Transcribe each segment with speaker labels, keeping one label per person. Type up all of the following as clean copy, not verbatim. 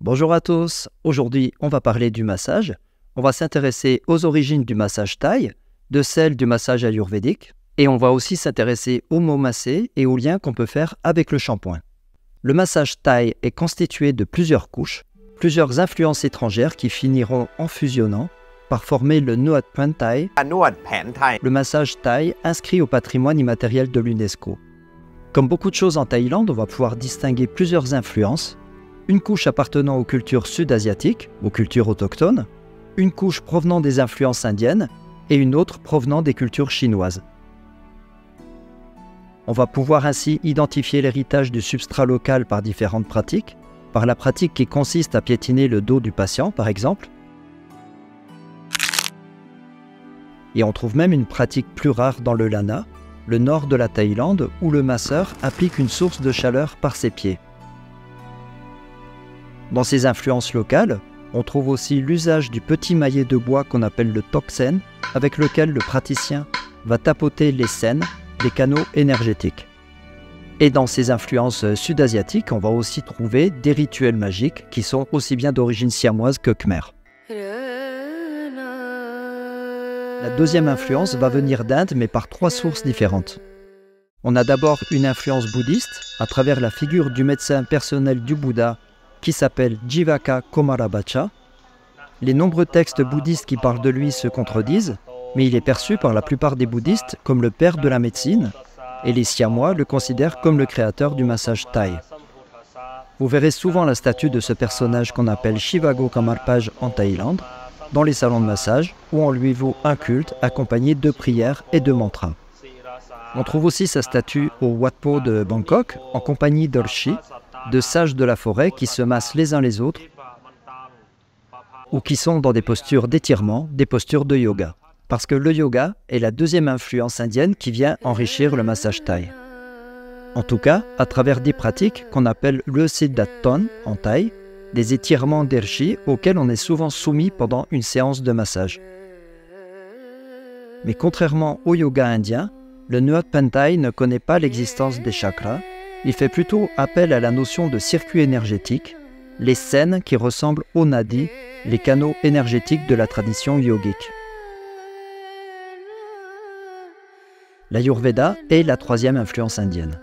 Speaker 1: Bonjour à tous, aujourd'hui on va parler du massage. On va s'intéresser aux origines du massage thaï, de celles du massage ayurvédique, et on va aussi s'intéresser aux mots massés et aux liens qu'on peut faire avec le shampoing. Le massage thaï est constitué de plusieurs couches, plusieurs influences étrangères qui finiront en fusionnant par former le Nuat Phan Thai, le massage thaï inscrit au patrimoine immatériel de l'UNESCO. Comme beaucoup de choses en Thaïlande, on va pouvoir distinguer plusieurs influences. Une couche appartenant aux cultures sud-asiatiques, aux cultures autochtones, une couche provenant des influences indiennes et une autre provenant des cultures chinoises. On va pouvoir ainsi identifier l'héritage du substrat local par différentes pratiques, par la pratique qui consiste à piétiner le dos du patient par exemple. Et on trouve même une pratique plus rare dans le Lana, le nord de la Thaïlande, où le masseur applique une source de chaleur par ses pieds. Dans ces influences locales, on trouve aussi l'usage du petit maillet de bois qu'on appelle le toksen, avec lequel le praticien va tapoter les sens, les canaux énergétiques. Et dans ces influences sud-asiatiques, on va aussi trouver des rituels magiques qui sont aussi bien d'origine siamoise que khmer. La deuxième influence va venir d'Inde, mais par trois sources différentes. On a d'abord une influence bouddhiste, à travers la figure du médecin personnel du Bouddha, qui s'appelle Jivaka Komarabhacha. Les nombreux textes bouddhistes qui parlent de lui se contredisent, mais il est perçu par la plupart des bouddhistes comme le père de la médecine, et les Siamois le considèrent comme le créateur du massage thaï. Vous verrez souvent la statue de ce personnage qu'on appelle Shivago Kamarpaj en Thaïlande, dans les salons de massage, où on lui voue un culte accompagné de prières et de mantras. On trouve aussi sa statue au Wat Po de Bangkok, en compagnie d'Olshi, de sages de la forêt qui se massent les uns les autres ou qui sont dans des postures d'étirement, des postures de yoga. Parce que le yoga est la deuxième influence indienne qui vient enrichir le massage thaï. En tout cas, à travers des pratiques qu'on appelle le Siddhaton en thaï, des étirements d'Ershi auxquels on est souvent soumis pendant une séance de massage. Mais contrairement au yoga indien, le Nuat Phan Thai ne connaît pas l'existence des chakras. Il fait plutôt appel à la notion de circuit énergétique, les sens qui ressemblent aux nadis, les canaux énergétiques de la tradition yogique. L'Ayurveda est la troisième influence indienne.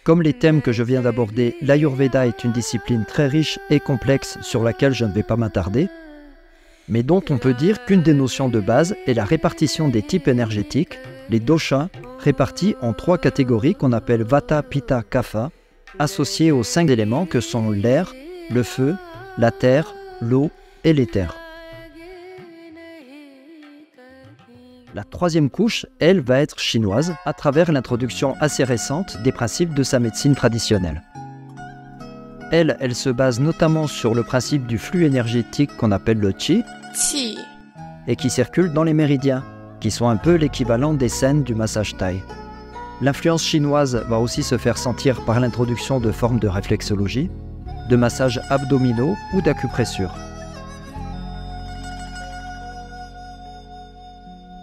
Speaker 1: Comme les thèmes que je viens d'aborder, l'Ayurveda est une discipline très riche et complexe sur laquelle je ne vais pas m'attarder, mais dont on peut dire qu'une des notions de base est la répartition des types énergétiques, les doshas, répartis en trois catégories qu'on appelle Vata, Pitta, Kapha, associés aux 5 éléments que sont l'air, le feu, la terre, l'eau et l'éther. La troisième couche, elle, va être chinoise, à travers l'introduction assez récente des principes de sa médecine traditionnelle. Elle se base notamment sur le principe du flux énergétique qu'on appelle le qi, et qui circule dans les méridiens, qui sont un peu l'équivalent des sens du massage thaï. L'influence chinoise va aussi se faire sentir par l'introduction de formes de réflexologie, de massages abdominaux ou d'acupressure.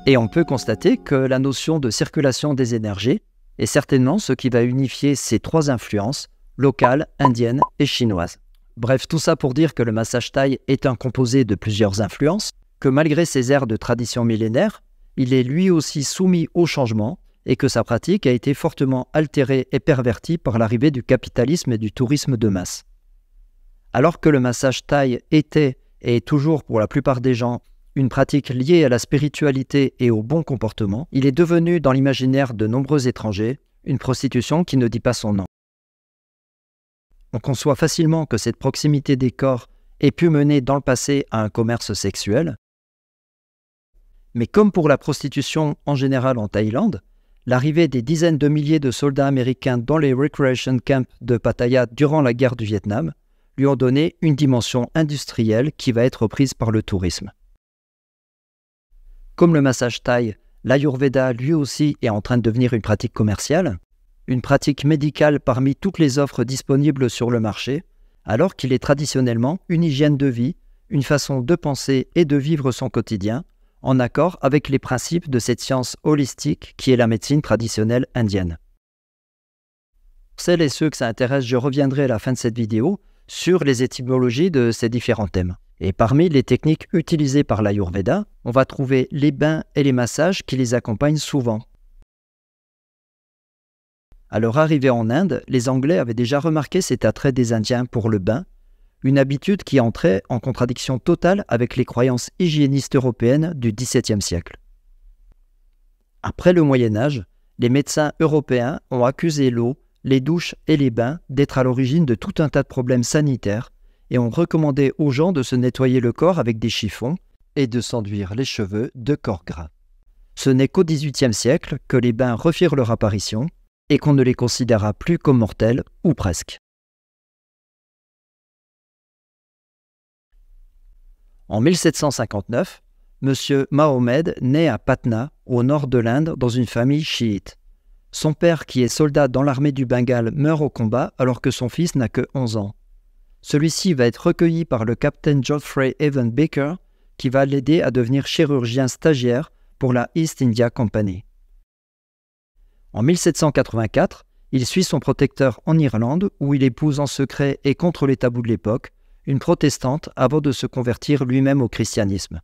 Speaker 1: Et on peut constater que la notion de circulation des énergies est certainement ce qui va unifier ces trois influences, locales, indiennes et chinoises. Bref, tout ça pour dire que le massage thaï est un composé de plusieurs influences, que malgré ses airs de tradition millénaire, il est lui aussi soumis au changement et que sa pratique a été fortement altérée et pervertie par l'arrivée du capitalisme et du tourisme de masse. Alors que le massage thaï était et est toujours pour la plupart des gens une pratique liée à la spiritualité et au bon comportement, il est devenu dans l'imaginaire de nombreux étrangers une prostitution qui ne dit pas son nom. On conçoit facilement que cette proximité des corps ait pu mener dans le passé à un commerce sexuel, mais comme pour la prostitution en général en Thaïlande, l'arrivée des dizaines de milliers de soldats américains dans les recreation camps de Pattaya durant la guerre du Vietnam lui ont donné une dimension industrielle qui va être prise par le tourisme. Comme le massage thaï, l'Ayurveda lui aussi est en train de devenir une pratique commerciale, une pratique médicale parmi toutes les offres disponibles sur le marché, alors qu'il est traditionnellement une hygiène de vie, une façon de penser et de vivre son quotidien, en accord avec les principes de cette science holistique qui est la médecine traditionnelle indienne. Pour celles et ceux que ça intéresse, je reviendrai à la fin de cette vidéo sur les étymologies de ces différents thèmes. Et parmi les techniques utilisées par l'Ayurveda, on va trouver les bains et les massages qui les accompagnent souvent. À leur arrivée en Inde, les Anglais avaient déjà remarqué cet attrait des Indiens pour le bain, une habitude qui entrait en contradiction totale avec les croyances hygiénistes européennes du XVIIe siècle. Après le Moyen Âge, les médecins européens ont accusé l'eau, les douches et les bains d'être à l'origine de tout un tas de problèmes sanitaires et ont recommandé aux gens de se nettoyer le corps avec des chiffons et de s'enduire les cheveux de corps gras. Ce n'est qu'au XVIIIe siècle que les bains refirent leur apparition et qu'on ne les considéra plus comme mortels, ou presque. En 1759, M. Mahomed naît à Patna, au nord de l'Inde, dans une famille chiite. Son père, qui est soldat dans l'armée du Bengale, meurt au combat alors que son fils n'a que 11 ans. Celui-ci va être recueilli par le capitaine Geoffrey Evan Baker, qui va l'aider à devenir chirurgien stagiaire pour la East India Company. En 1784, il suit son protecteur en Irlande, où il épouse en secret et contre les tabous de l'époque, une protestante avant de se convertir lui-même au christianisme.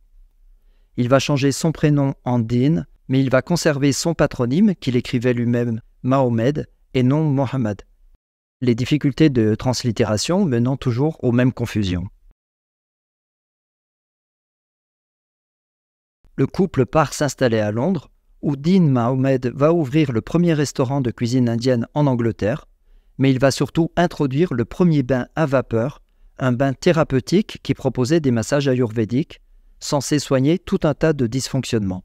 Speaker 1: Il va changer son prénom en Din, mais il va conserver son patronyme qu'il écrivait lui-même, Mahomed, et non Mohammed. Les difficultés de translittération menant toujours aux mêmes confusions. Le couple part s'installer à Londres, où Din Mahomed va ouvrir le premier restaurant de cuisine indienne en Angleterre, mais il va surtout introduire le premier bain à vapeur, un bain thérapeutique qui proposait des massages ayurvédiques, censés soigner tout un tas de dysfonctionnements.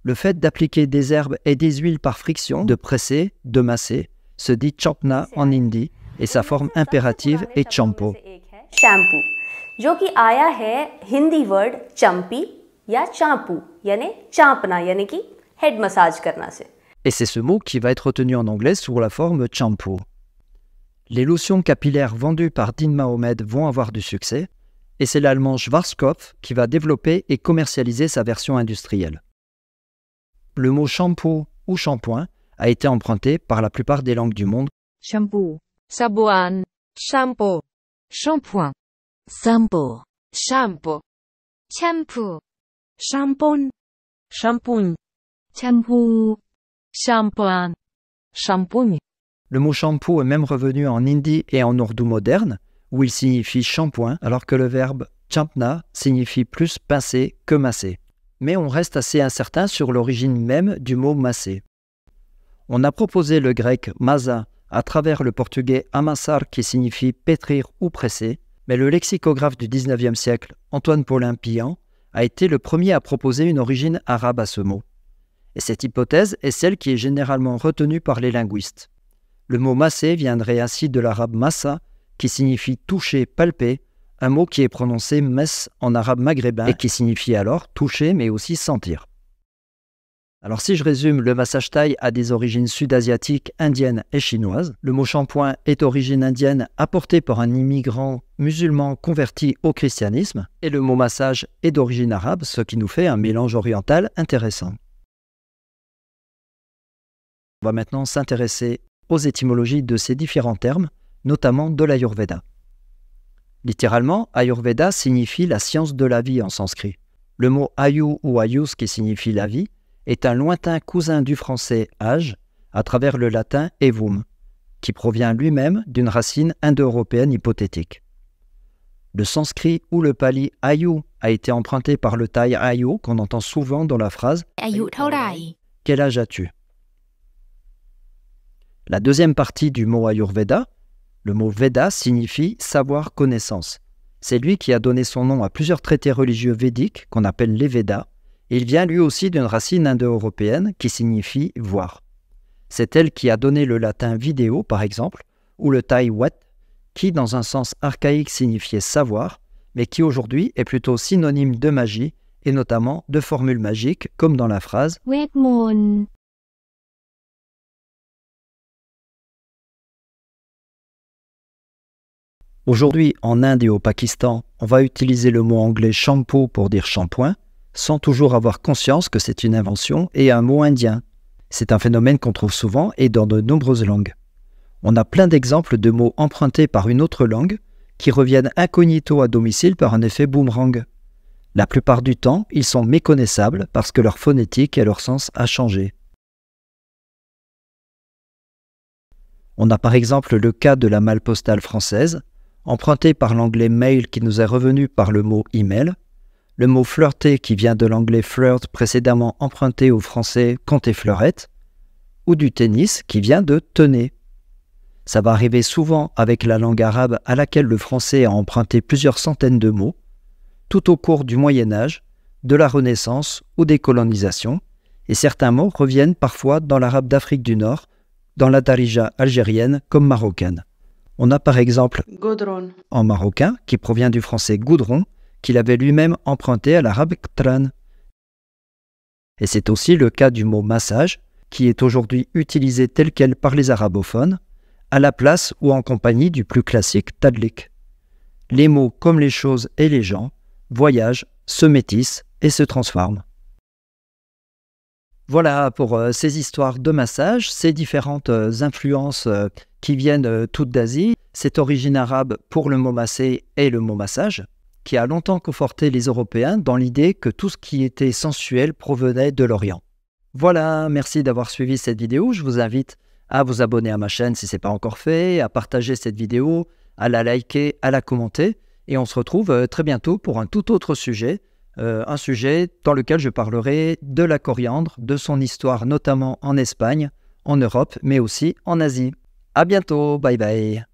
Speaker 1: Le fait d'appliquer des herbes et des huiles par friction, de presser, de masser, se dit champna en hindi, et sa forme impérative est champo.
Speaker 2: Shampoo, जो कि आया है हिंदी वर्ड चंपी या चांपू यानी चांपना यानी कि हेड मसाज करना से.
Speaker 1: Et c'est ce mot qui va être retenu en anglais sous la forme shampoo. Les lotions capillaires vendues par Din Mahomed vont avoir du succès, et c'est l'allemand Schwarzkopf qui va développer et commercialiser sa version industrielle. Le mot shampoo ou shampoing a été emprunté par la plupart des langues du monde.
Speaker 3: Shampoo, sabouan, shampoo, shampoing,
Speaker 4: sampo,
Speaker 3: shampoo, shampoo,
Speaker 4: shampoo,
Speaker 3: shampoo,
Speaker 4: shampoo,
Speaker 3: shampoing, shampoo.
Speaker 1: Le mot shampoo est même revenu en hindi et en ourdou moderne, où il signifie shampoing, alors que le verbe champna signifie plus pincer que masser. Mais on reste assez incertain sur l'origine même du mot masser. On a proposé le grec masa à travers le portugais amassar qui signifie pétrir ou presser, mais le lexicographe du XIXe siècle, Antoine Paulin Pillan, a été le premier à proposer une origine arabe à ce mot. Et cette hypothèse est celle qui est généralement retenue par les linguistes. Le mot masser viendrait ainsi de l'arabe massa, qui signifie toucher, palper, un mot qui est prononcé mess en arabe maghrébin et qui signifie alors toucher mais aussi sentir. Alors si je résume, le massage thaï a des origines sud-asiatiques, indiennes et chinoises. Le mot shampoing est d'origine indienne apporté par un immigrant musulman converti au christianisme. Et le mot massage est d'origine arabe, ce qui nous fait un mélange oriental intéressant. On va maintenant s'intéresser aux étymologies de ces différents termes, notamment de l'Ayurveda. Littéralement, Ayurveda signifie la science de la vie en sanskrit. Le mot Ayu ou Ayus qui signifie la vie est un lointain cousin du français âge à travers le latin evum, qui provient lui-même d'une racine indo-européenne hypothétique. Le sanskrit ou le pali Ayu a été emprunté par le thaï Ayu qu'on entend souvent dans la phrase « Quel âge as-tu » La deuxième partie du mot Ayurveda, le mot Veda signifie savoir connaissance. C'est lui qui a donné son nom à plusieurs traités religieux védiques qu'on appelle les Védas, et il vient lui aussi d'une racine indo-européenne qui signifie voir. C'est elle qui a donné le latin vidéo par exemple, ou le thaï wat, qui dans un sens archaïque signifiait savoir, mais qui aujourd'hui est plutôt synonyme de magie, et notamment de formules magiques comme dans la phrase
Speaker 4: Wet Moon.
Speaker 1: Aujourd'hui, en Inde et au Pakistan, on va utiliser le mot anglais shampoo pour dire shampoing, sans toujours avoir conscience que c'est une invention et un mot indien. C'est un phénomène qu'on trouve souvent et dans de nombreuses langues. On a plein d'exemples de mots empruntés par une autre langue qui reviennent incognito à domicile par un effet boomerang. La plupart du temps, ils sont méconnaissables parce que leur phonétique et leur sens a changé. On a par exemple le cas de la malle postale française, empruntée par l'anglais mail qui nous est revenu par le mot email, le mot flirter qui vient de l'anglais flirt précédemment emprunté au français compter fleurette, ou du tennis qui vient de tenez. Ça va arriver souvent avec la langue arabe à laquelle le français a emprunté plusieurs centaines de mots, tout au cours du Moyen-Âge, de la Renaissance ou des colonisations, et certains mots reviennent parfois dans l'arabe d'Afrique du Nord, dans la darija algérienne comme marocaine. On a par exemple
Speaker 5: Godron.
Speaker 1: en marocain, qui provient du français goudron, qu'il avait lui-même emprunté à l'arabe ktran. Et c'est aussi le cas du mot massage, qui est aujourd'hui utilisé tel quel par les arabophones, à la place ou en compagnie du plus classique tadlik. Les mots comme les choses et les gens voyagent, se métissent et se transforment. Voilà pour ces histoires de massage, ces différentes influences qui viennent toutes d'Asie, cette origine arabe pour le mot masser et le mot massage, qui a longtemps conforté les Européens dans l'idée que tout ce qui était sensuel provenait de l'Orient. Voilà, merci d'avoir suivi cette vidéo. Je vous invite à vous abonner à ma chaîne si ce n'est pas encore fait, à partager cette vidéo, à la liker, à la commenter. Et on se retrouve très bientôt pour un tout autre sujet, un sujet dans lequel je parlerai de la coriandre, de son histoire notamment en Espagne, en Europe, mais aussi en Asie. À bientôt, bye bye.